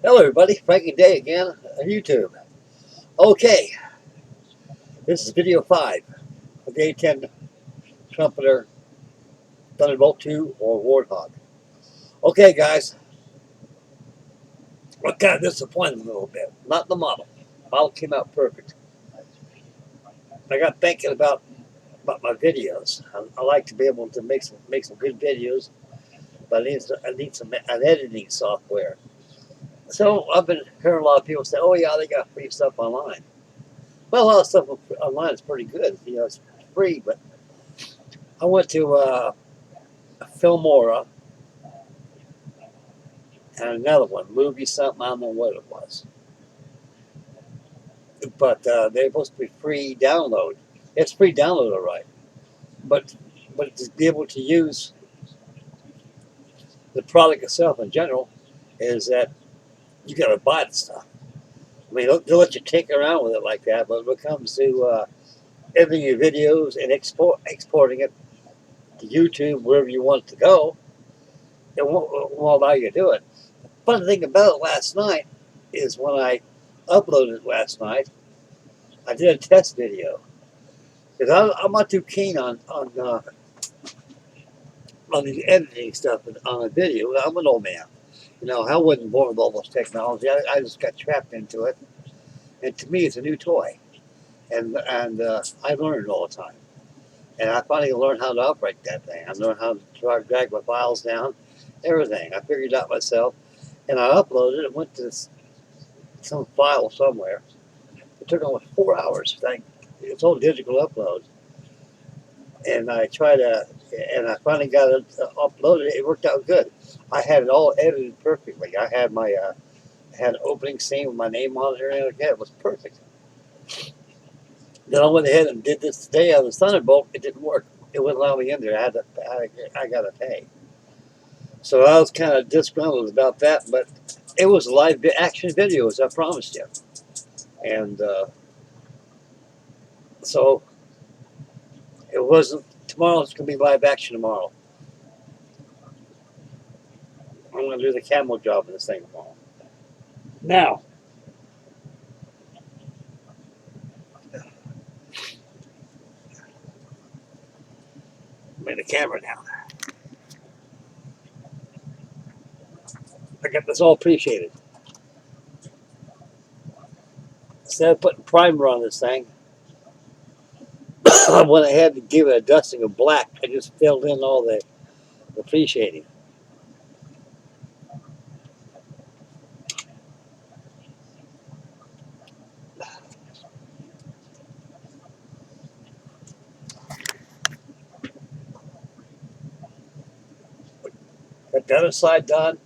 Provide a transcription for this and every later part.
Hello everybody, Frankie Day again on YouTube. Okay, this is video 5 of the A10 Trumpeter Thunderbolt 2 or Warthog. Okay guys, I'm kind of disappointed a little bit. Not the model. The model came out perfect. I got thinking about my videos. I like to be able to make some good videos, but I need some an editing software. So I've been hearing a lot of people say, "Oh yeah, they got free stuff online." Well, a lot of stuff online is pretty good. You know, it's free, but I went to Filmora and another one, movie something, I don't know what it was. But they're supposed to be free download. It's free download, all right. But to be able to use the product itself in general is that you got to buy the stuff. I mean, they'll let you take around with it like that, but when it comes to editing your videos and exporting it to YouTube, wherever you want it to go, it won't allow you to do it. The funny thing about it last night is when I uploaded it last night, I did a test video because I'm not too keen on the editing stuff on a video. I'm an old man, you know. I wasn't born with all this technology. I just got trapped into it, and to me, it's a new toy, and I learned all the time. And I finally learned how to operate that thing. I learned how to drag my files down, everything. I figured it out myself, and I uploaded it. It went to some file somewhere. It took almost 4 hours. It's all digital upload. And I finally got it uploaded. It worked out good. I had it all edited perfectly. I had had an opening scene with my name on it and everything like that. It was perfect. Then I went ahead and did this today on the Thunderbolt. It didn't work. It wouldn't allow me in there. I got to pay. So I was kind of disgruntled about that, but it was a live action video, as I promised you. And so it wasn't. Tomorrow it's going to be live action tomorrow. I'm going to do the camel job in this thing tomorrow. Now, lay the camera down. I got this all appreciated. Instead of putting primer on this thing, I went ahead and gave it a dusting of black. I just filled in all the appreciating. Got the other side done.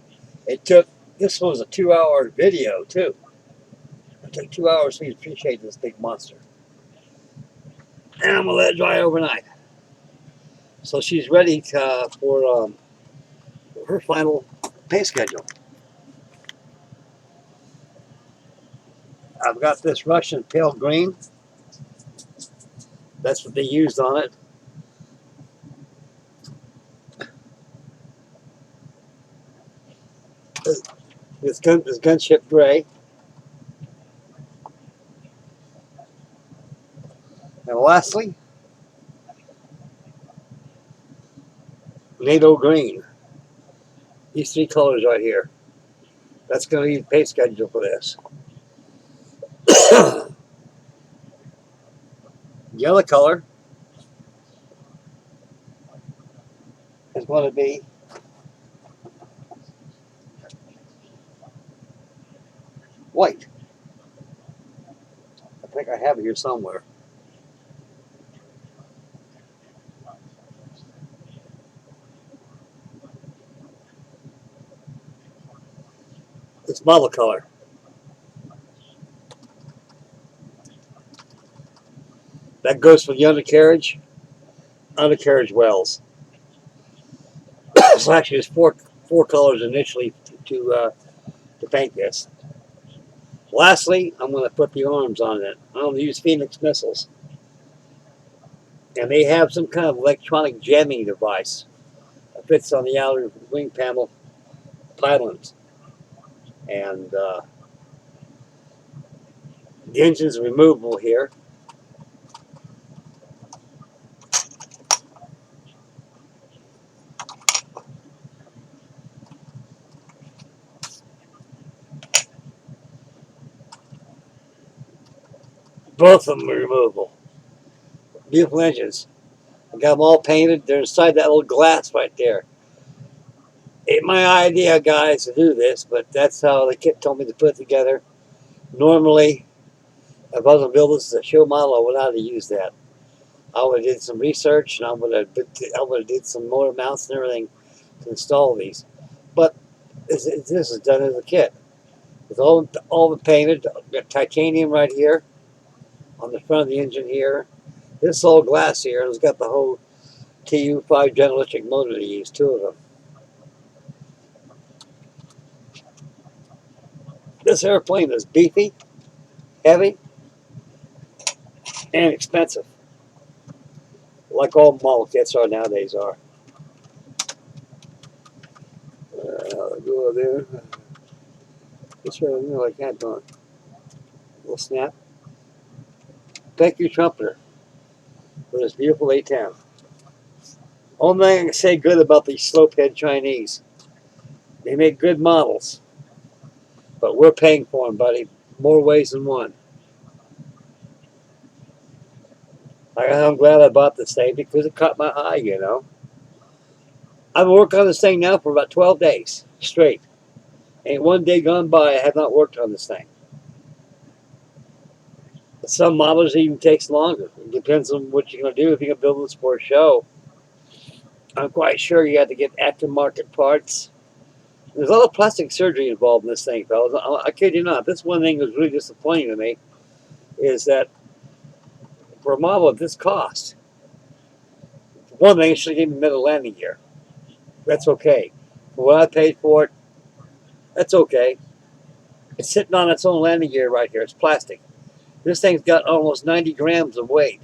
This was a 2-hour video too. It took 2 hours for me to appreciate this big monster. And I'm going to let it dry overnight. So she's ready for her final pay schedule. I've got this Russian pale green. That's what they used on it. This gunship gray. And lastly, NATO green. These 3 colors right here. That's going to be the pay schedule for this. Yellow color is going to be white. I think I have it here somewhere. It's model color. That goes for the undercarriage wells. So actually, there's four colors initially to paint this. Lastly, I'm going to put the arms on it. I'm going to use Phoenix missiles, and they have some kind of electronic jamming device that fits on the outer wing panel pylons. And the engine's removable here. Both of them are removable. Beautiful engines. I got them all painted. They're inside that little glass right there. Ain't my idea, guys, to do this, but that's how the kit told me to put it together. Normally, if I was going to build this as a show model, I would not have used that. I would have did some research, and I would have did some motor mounts and everything to install these. But this is done as a kit. It's all painted. Got titanium right here on the front of the engine here. This is all glass here. It's got the whole TU5 General Electric motor to use, two of them. This airplane is beefy, heavy, and expensive, like all model kits are nowadays are. Go there. Just right there like that, don't it? Little snap. Thank you, Trumpeter, for this beautiful A10. Only thing I can say good about these slopehead Chinese. They make good models, but we're paying for them, buddy, more ways than one. I'm glad I bought this thing because it caught my eye, you know. I've been working on this thing now for about 12 days straight. Ain't one day gone by I have not worked on this thing. Some models even takes longer. It depends on what you're going to do. If you're going to build this for a show, I'm quite sure you have to get aftermarket parts. There's a lot of plastic surgery involved in this thing, fellas. I kid you not. This one thing that's really disappointing to me is that for a model of this cost, one thing, it should have given me metal landing gear. That's okay. For what I paid for it, that's okay. It's sitting on its own landing gear right here. It's plastic. This thing's got almost 90 grams of weight.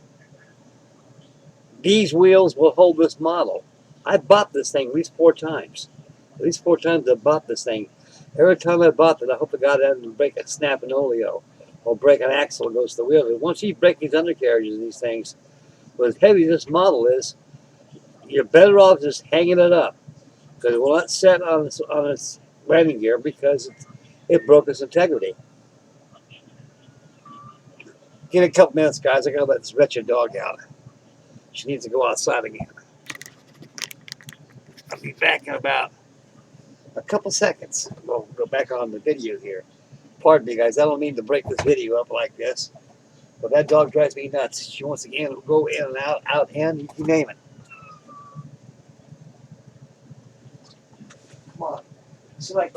These wheels will hold this model. I bought this thing at least 4 times. At least 4 times I bought this thing. Every time I bought it, I hope to God I didn't break a snap an oleo or break an axle that goes to the wheel. Once you break these undercarriages of these things, with as heavy as this model is, you're better off just hanging it up because it will not set on its landing gear because it broke its integrity. Give me a couple minutes, guys. I gotta let this wretched dog out. She needs to go outside again. I'll be back in about a couple seconds. We'll go back on the video here. Pardon me, guys. I don't mean to break this video up like this, but that dog drives me nuts. She wants to go in and out and you name it. Come on. It's like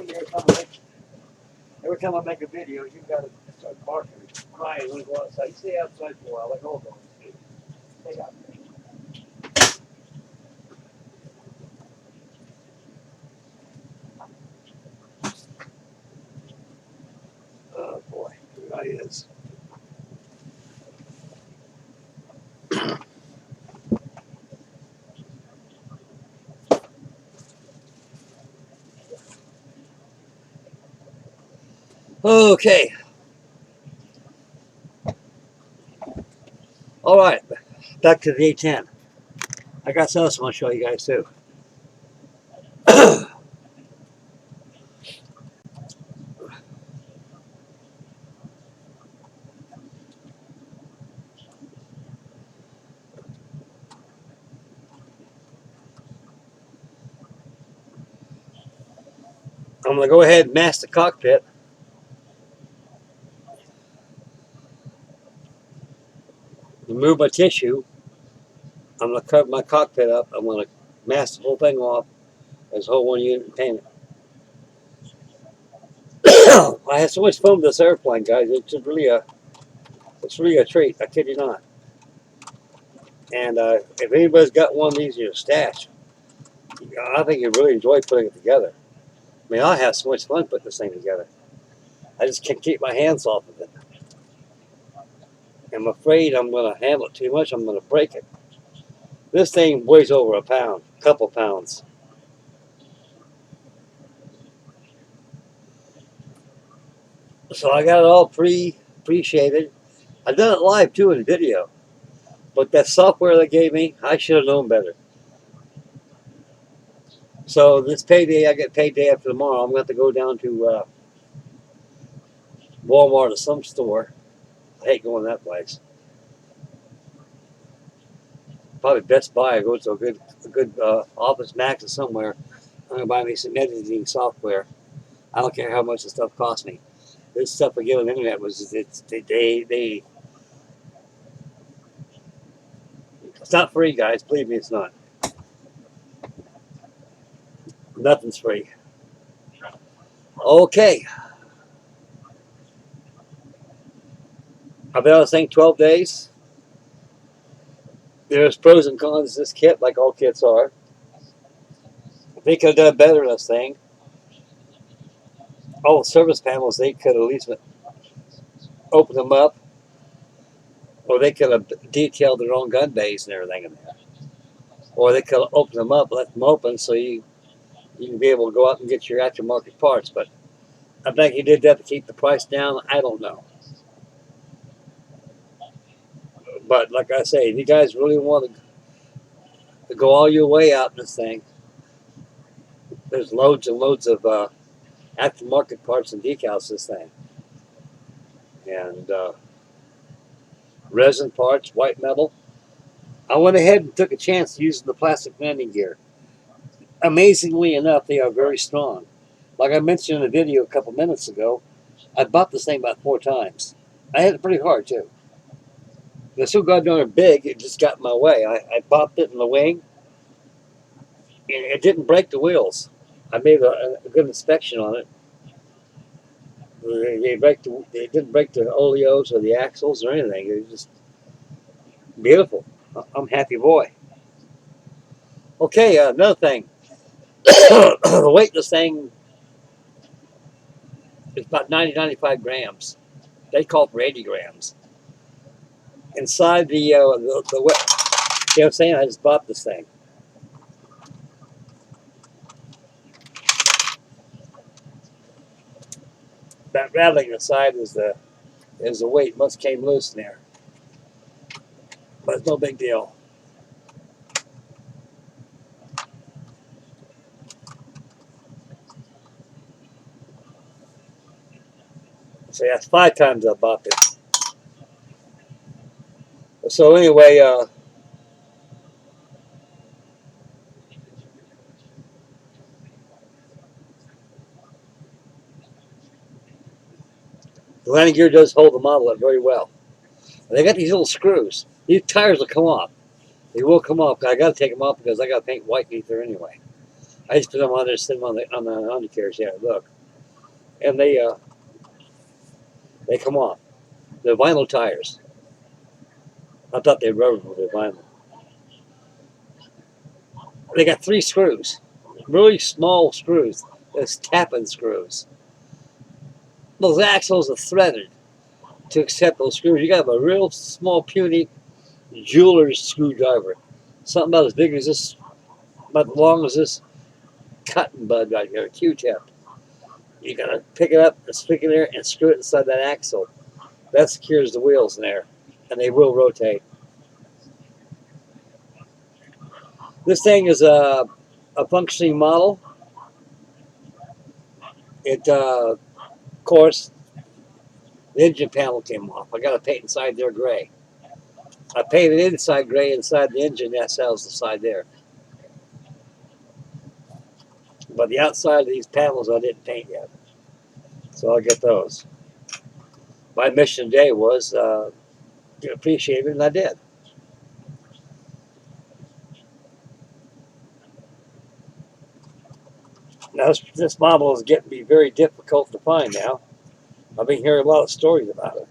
every time I make a video, you've got to start barking, crying when you go outside. You stay outside for a while, like all dogs do. Stay out there. Oh boy, it really is. Okay. All right. Back to the A10. I got something else I want to show you guys too. I'm going to go ahead and mask the cockpit. Remove my tissue. I'm going to cover my cockpit up. I'm going to mask the whole thing off as a whole one unit and paint it. I had so much fun with this airplane, guys. It's really a treat. I kid you not. And if anybody's got one of these in your stash, I think you'd really enjoy putting it together. I mean, I have so much fun putting this thing together. I just can't keep my hands off of it. I'm afraid I'm going to handle it too much. I'm going to break it. This thing weighs over a pound, a couple pounds. So I got it all pre-shaded. I've done it live too in video. But that software they gave me, I should have known better. So this payday, I get paid day after tomorrow. I'm going to have to go down to Walmart or some store. I hate going that place. Probably Best Buy. I go to a good Office Max or somewhere. I'm going to buy me some editing software. I don't care how much the stuff costs me. This stuff I get on the internet it's not free, guys. Believe me, it's not. Nothing's free. Okay. I've been on this thing 12 days. There's pros and cons to this kit, like all kits are. They could have done better in this thing. All the service panels, they could at least open them up, or they could have detailed their own gun bays and everything in there. Or they could have opened them up, left them open, so you can be able to go out and get your aftermarket parts. But I think he did that to keep the price down. I don't know. But like I say, if you guys really want to go all your way out in this thing, there's loads and loads of aftermarket parts and decals this thing. And resin parts, white metal. I went ahead and took a chance using the plastic landing gear. Amazingly enough, they are very strong. Like I mentioned in a video a couple minutes ago, I bought this thing about 4 times. I had it pretty hard too. They're so goddamn big, it just got in my way. I bopped it in the wing, and it didn't break the wheels. I made a good inspection on it. They didn't break the oleos or the axles or anything. It was just beautiful. I'm a happy boy. Okay, another thing. The weight of this thing is about 95 grams. They call for 80 grams. Inside the you know what I'm saying? I just bought this thing. That rattling inside is the weight. Must came loose in there, but it's no big deal. So that's 5 times I bought this. So anyway, the landing gear does hold the model up very well. And they got these little screws. These tires will come off. They will come off. I got to take them off because I got to paint white beneath there anyway. I just put them on there, sit them on the undercarriage. Yeah, look, and they come off. They're vinyl tires. I thought they were rubber, but they're vinyl. They got 3 screws, really small screws. Those tapping screws. Those axles are threaded to accept those screws. You got to have a real small, puny jeweler's screwdriver. Something about as big as this, about as long as this cotton bud right here, a Q-tip. You got to pick it up and stick it in there and screw it inside that axle. That secures the wheels in there, and they will rotate. This thing is a functioning model. It, of course, the engine panel came off. I got to paint inside there gray. I painted inside gray inside the engine. That sells the side there. But the outside of these panels I didn't paint yet. So I'll get those. My mission today was to appreciate it, and I did. Now, this model is getting to be very difficult to find now. I've been hearing a lot of stories about it.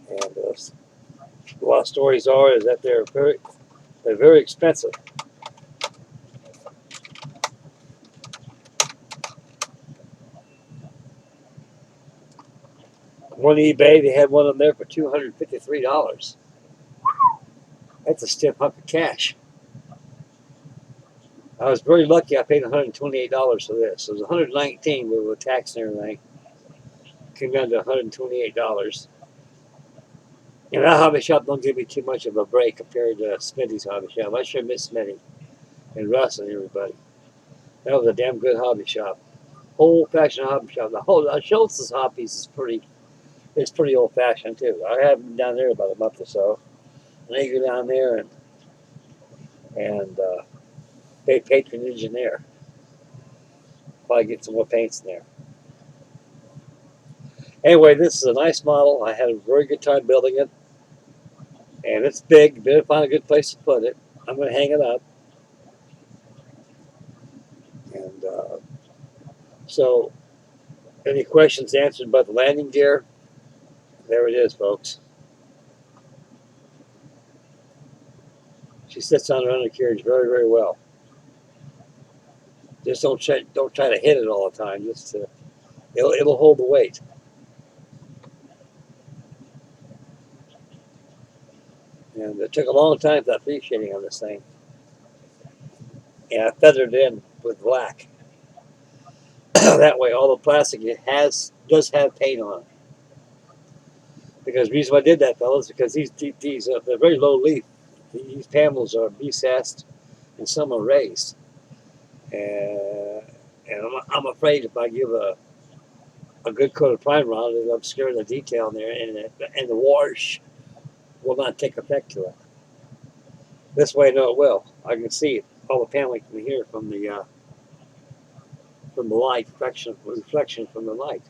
And a lot of stories is that they're very expensive. On eBay, they had one of them there for $253. That's a stiff hunk of cash. I was very lucky. I paid $128 for this. It was $119 with tax and everything. Came down to $128. And that hobby shop don't give me too much of a break compared to Smitty's hobby shop. I sure miss Smitty and Russ and everybody. That was a damn good hobby shop. Old fashioned hobby shop. The whole Schultz's hobbies is pretty old fashioned too. I haven't been down there about a month or so. And they go down there and pay patronage in there. Probably get some more paints in there. Anyway, this is a nice model. I had a very good time building it. And it's big. Better find a good place to put it. I'm going to hang it up. And so, any questions answered about the landing gear? There it is, folks. She sits on her undercarriage very, very well. Just don't try to hit it all the time. Just it'll hold the weight. And it took a long time for that free shading on this thing. And I feathered it in with black. That way, all the plastic it does have paint on it. Because the reason why I did that, fellas, because these they're very low leaf. These panels are recessed and some are raised. And I'm afraid if I give a good coat of primer on it, it'll obscure the detail in there, and the wash will not take effect to it. This way, I know it will. I can see it, all the paneling from here from the light reflection from the light.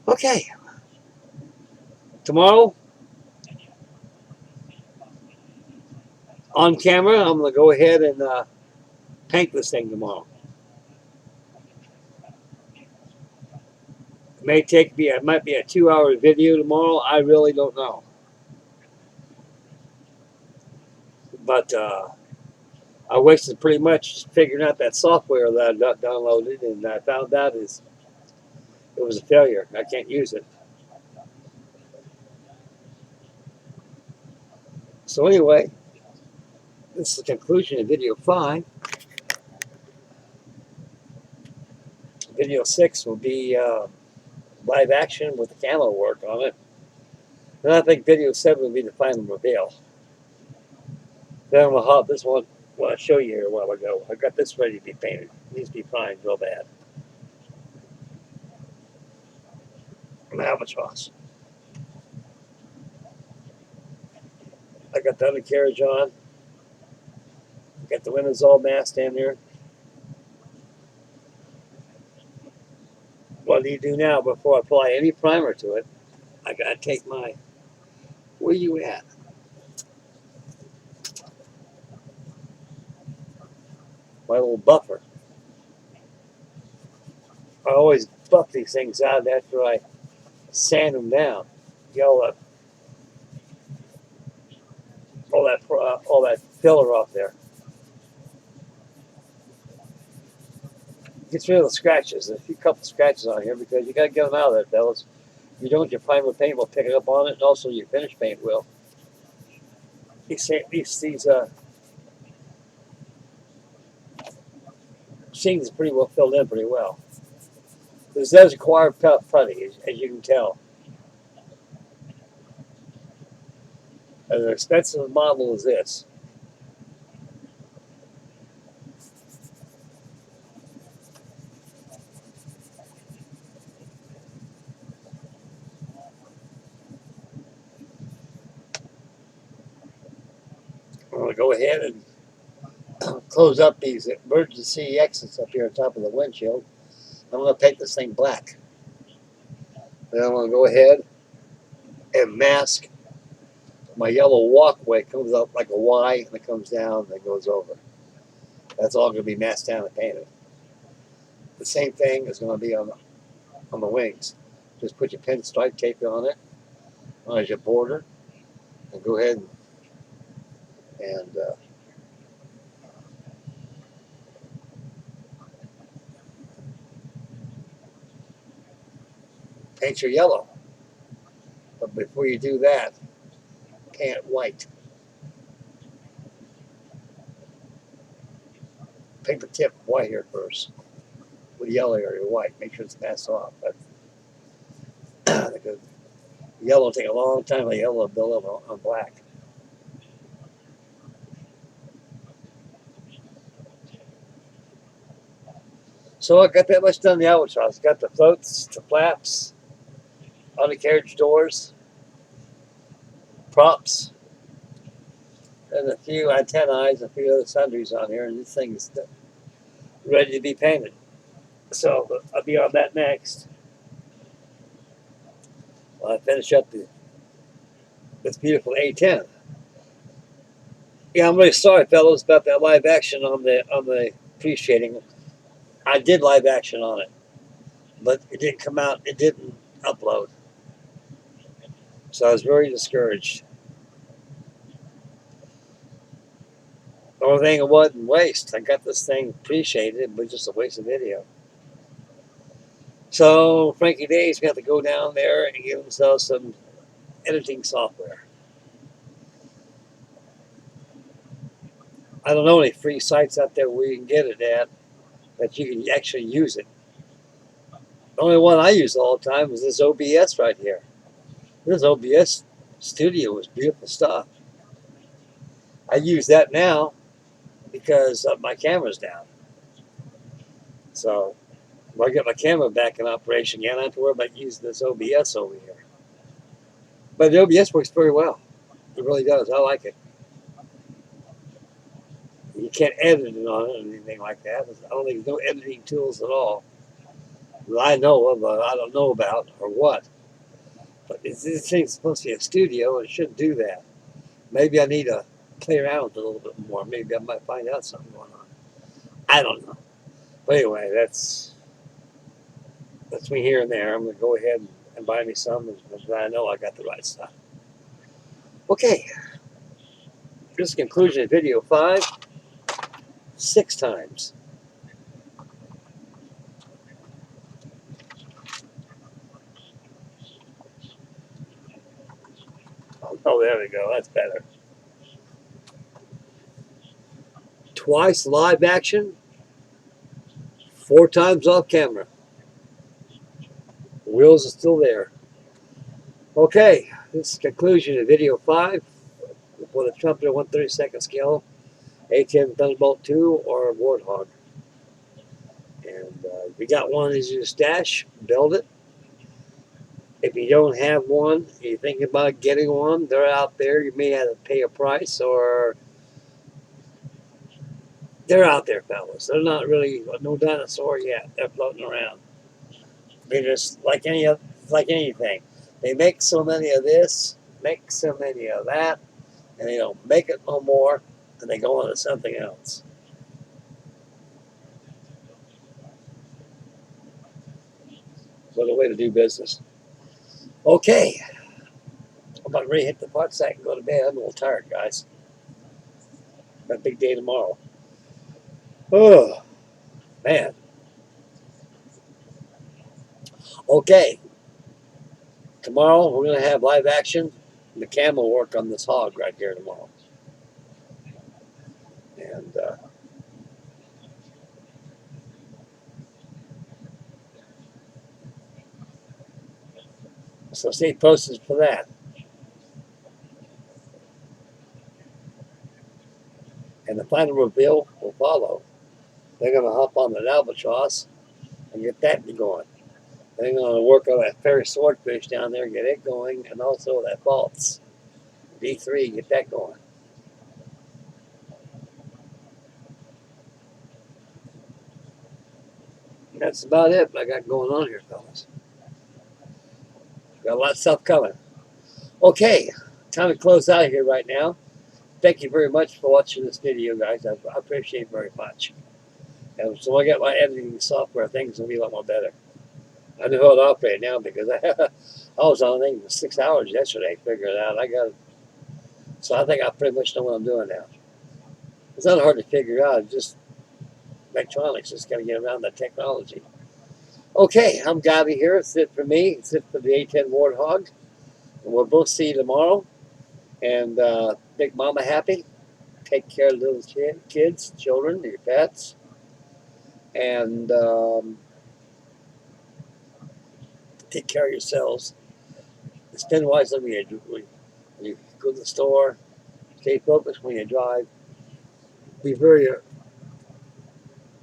Okay, tomorrow on camera, I'm going to go ahead and paint this thing tomorrow. It might be a 2-hour video tomorrow. I really don't know. But I wasted pretty much figuring out that software that I downloaded, and I found out it was a failure. I can't use it. So anyway, this is the conclusion of video 5. Video 6 will be live action with the camo work on it. And I think video 7 will be the final reveal. Then I'm going to hop this one. Well, I show you here a while ago. I got this ready to be painted. It needs to be primed real bad. An albatross. I got the undercarriage on. Got the windows all masked in there. What do you do now before I apply any primer to it? I gotta take my, where you at? My little buffer. I always buff these things out after I sand them down. Get all that filler off there. Gets rid of the scratches. There's a few couple scratches on here because you gotta get them out of there, fellas. You don't, your primer paint will pick it up on it, and also your finish paint will. These seams is pretty well filled in pretty well. This does require putty, as you can tell. As an expensive model as this. I'm going to go ahead and close up these emergency exits up here on top of the windshield. I'm going to paint this thing black. Then I'm going to go ahead and mask my yellow walkway. It comes up like a Y and it comes down and it goes over. That's all going to be masked down and painted. The same thing is going to be on the wings. Just put your pinstripe tape on it as your border, and go ahead and paint your yellow. But before you do that, paint it white. Paint the tip white here first, with the yellow area white. Make sure it's masked off. because yellow will take a long time for yellow to build up on black. So I got that much done in the albatross. Got the floats, the flaps, undercarriage doors, props, and a few antennae, a few other sundries on here, and this thing is ready to be painted. So I'll be on that next. While I finish up this beautiful A10. Yeah, I'm really sorry, fellas, about that live action on the pre-shading. I did live action on it, but it didn't come out. It didn't upload, so I was very discouraged. The only thing it wasn't waste. I got this thing pre-shaded, it was just a waste of video. So Frankie Day's got to go down there and give himself some editing software. I don't know any free sites out there where you can get it at that you can actually use it. The only one I use all the time is this OBS right here. This OBS studio is beautiful stuff. I use that now because my camera's down. So when I get my camera back in operation again, I don't have to worry about using this OBS over here. But the OBS works very well. It really does. I like it. You can't edit it on it or anything like that. I don't think there's no editing tools at all that I know of, I don't know about, or what. But this thing's supposed to be a studio, and it shouldn't do that. Maybe I need to play around with it a little bit more. Maybe I might find out something going on. I don't know. But anyway, that's me here and there. I'm going to go ahead and buy me some, but I know I got the right stuff. Okay. This is the conclusion of video 5. 6 times. Oh, there we go. That's better. Twice live action. 4 times off camera. The wheels are still there. Okay, this is the conclusion of video 5 for the Trumpeter 1/32 scale, A10 Thunderbolt 2 or Warthog. And if you got one in your stash, build it. If you don't have one, you're thinking about getting one, they're out there. You may have to pay a price, or they're out there, fellas. They're not really no dinosaur yet. They're floating around. They're just like anything. They make so many of this, make so many of that, and they don't make it no more, and they go on to something else. What a way to do business. Okay. I'm about ready to hit the pot sack and go to bed. I'm a little tired, guys. Got a big day tomorrow. Oh, man. Okay. Tomorrow we're going to have live action. The cam will work on this hog right here tomorrow. And so stay posted for that. And the final reveal will follow. They're going to hop on an albatross and get that going. They're going to work on that fairy swordfish down there, get it going, and also that false D3, get that going. And that's about it I got going on here, fellas. Got a lot of stuff coming. Okay, time to close out here right now. Thank you very much for watching this video, guys. I appreciate it very much. And so I get my editing software, things will be a lot more better. I know how to operate now because I was on the thing for 6 hours yesterday figuring it out. So I think I pretty much know what I'm doing now. It's not hard to figure out. It's just electronics. Just got to get around the technology. Okay, I'm Gabby here. It's it for me. It's it for the A10 Warthog. And we'll both see you tomorrow. And make mama happy. Take care of little kids, children, your pets. And take care of yourselves. Spend wisely when you go to the store. Stay focused when you drive. Be very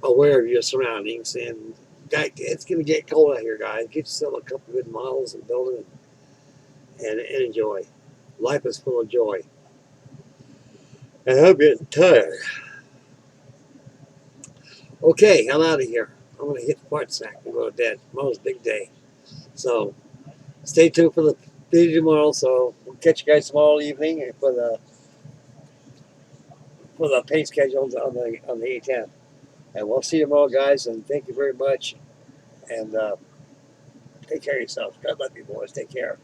aware of your surroundings. And it's going to get cold out here, guys. Get yourself a couple good models and build them and enjoy. Life is full of joy. And I'm getting tired. Okay, I'm out of here. I'm going to hit the part sack and go to bed. Tomorrow's a big day. So stay tuned for the video tomorrow. So we'll catch you guys tomorrow evening for the paint schedules on the E10. And we'll see you tomorrow, guys. And thank you very much. And take care of yourselves. God love you, boys. Take care.